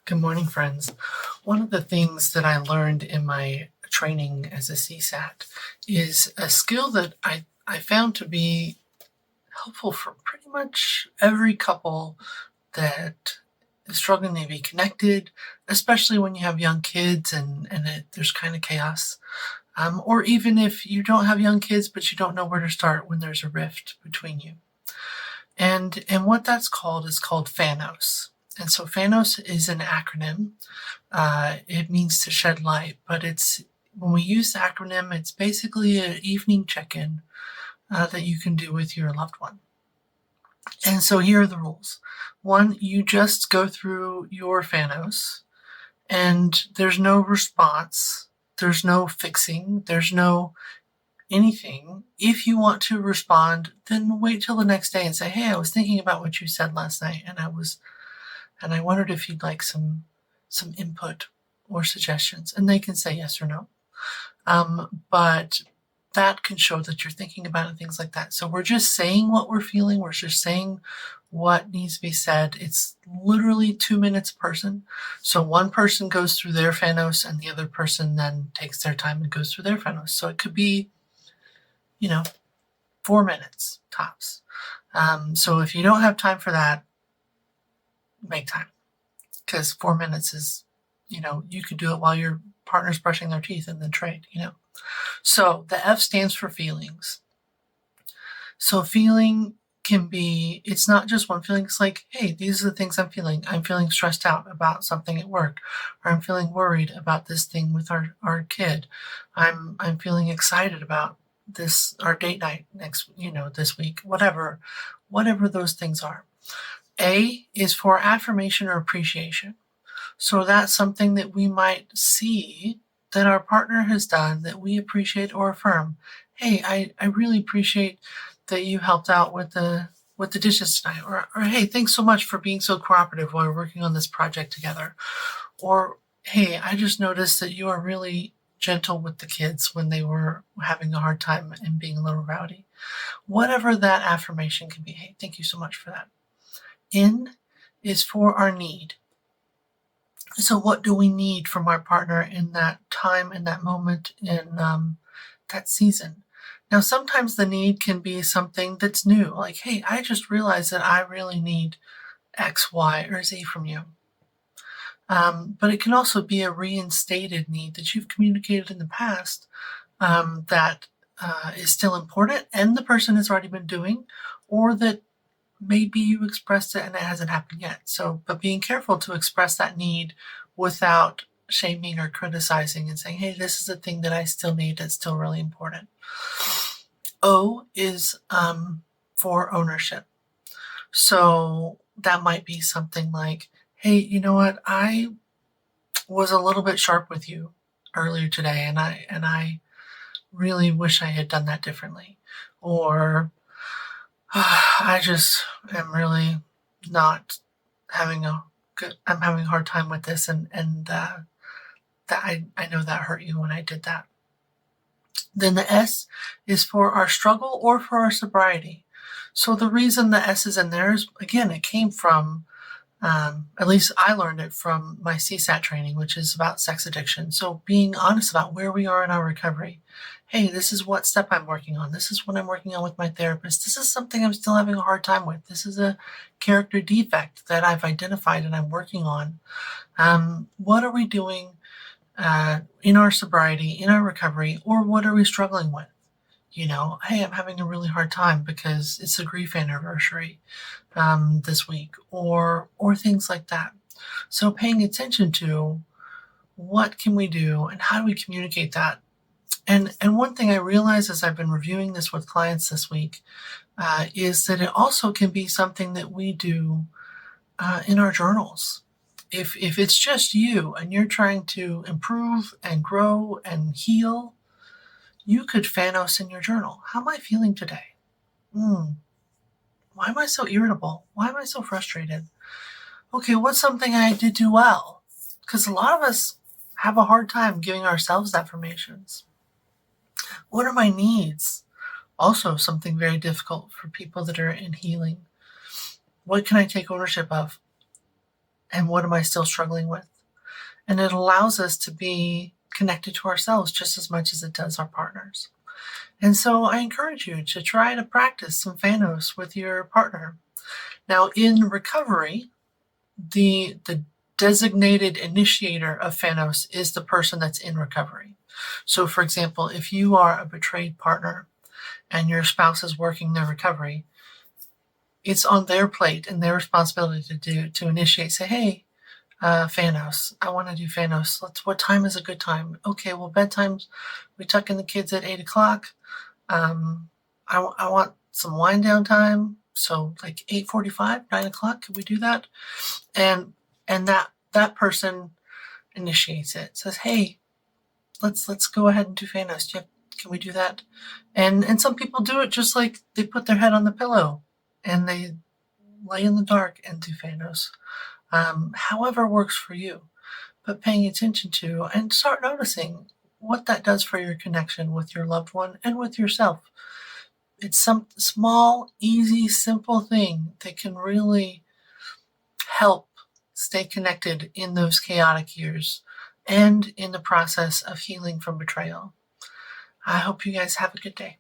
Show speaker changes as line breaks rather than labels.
Good morning, friends. One of the things that I learned in my training as a CSAT is a skill that I found to be helpful for pretty much every couple that is struggling to be connected, especially when you have young kids and there's kind of chaos. Or even if you don't have young kids, but you don't know where to start when there's a rift between you. And what that's called is called FANOS. And so FANOS is an acronym. It means to shed light, but when we use the acronym, it's basically an evening check-in that you can do with your loved one. And so here are the rules. One, you just go through your FANOS, and there's no response, there's no fixing, there's no anything. If you want to respond, then wait till the next day and say, hey, I was thinking about what you said last night, and I wondered if you'd like some input or suggestions. And they can say yes or no. But that can show that you're thinking about it, things like that. So we're just saying what we're feeling. We're just saying what needs to be said. It's literally 2 minutes a person. So one person goes through their FANOS and the other person then takes their time and goes through their FANOS. So it could be, 4 minutes tops. So if you don't have time for that, make time, because 4 minutes is, you could do it while your partner's brushing their teeth and then trade, So the F stands for feelings. So feeling can be, it's not just one feeling. It's like, hey, these are the things I'm feeling. I'm feeling stressed out about something at work, or I'm feeling worried about this thing with our kid. I'm feeling excited about this, our date night this week, whatever those things are. A is for affirmation or appreciation. So that's something that we might see that our partner has done that we appreciate or affirm. Hey, I really appreciate that you helped out with the dishes tonight. Or hey, thanks so much for being so cooperative while we're working on this project together. Or hey, I just noticed that you are really gentle with the kids when they were having a hard time and being a little rowdy. Whatever that affirmation can be. Hey, thank you so much for that. N is for our need. So what do we need from our partner in that time, in that moment, in that season? Now, sometimes the need can be something that's new, like, hey, I just realized that I really need X, Y, or Z from you. But it can also be a reinstated need that you've communicated in the past that is still important and the person has already been doing, or that maybe you expressed it and it hasn't happened yet. So, but being careful to express that need without shaming or criticizing and saying, hey, this is a thing that I still need that's still really important. O is for ownership. So that might be something like, hey, you know what? I was a little bit sharp with you earlier today, and I really wish I had done that differently. Or I just am really not having I'm having a hard time with this, and that I know that hurt you when I did that. Then the S is for our struggle or for our sobriety. So the reason the S is in there is, again, it came from, at least I learned it from my CSAT training, which is about sex addiction. So being honest about where we are in our recovery. Hey, this is what step I'm working on. This is what I'm working on with my therapist. This is something I'm still having a hard time with. This is a character defect that I've identified and I'm working on. What are we doing in our sobriety, in our recovery, or what are we struggling with? Hey, I'm having a really hard time because it's a grief anniversary this week, or things like that. So paying attention to what can we do and how do we communicate that. And one thing I realized as I've been reviewing this with clients this week is that it also can be something that we do in our journals. If it's just you and you're trying to improve and grow and heal, you could FANOS in your journal. How am I feeling today? Why am I so irritable? Why am I so frustrated? Okay, what's something I did do well? Because a lot of us have a hard time giving ourselves affirmations. What are my needs? Also something very difficult for people that are in healing. What can I take ownership of? And what am I still struggling with? And it allows us to be connected to ourselves just as much as it does our partners. And so I encourage you to try to practice some FANOS with your partner. Now, in recovery, the designated initiator of FANOS is the person that's in recovery. So, for example, if you are a betrayed partner and your spouse is working their recovery, it's on their plate and their responsibility to initiate. Say, hey, FANOS. I want to do FANOS. What time is a good time? Okay, well, bedtime's, we tuck in the kids at 8 o'clock. I want some wind down time. So like 8:45, 9 o'clock. Could we do that? And that person initiates it. Says, hey, let's go ahead and do FANOS. Can we do that? And some people do it just like they put their head on the pillow and they lay in the dark and do FANOS. However works for you, but paying attention to and start noticing what that does for your connection with your loved one and with yourself. It's some small, easy, simple thing that can really help stay connected in those chaotic years and in the process of healing from betrayal. I hope you guys have a good day.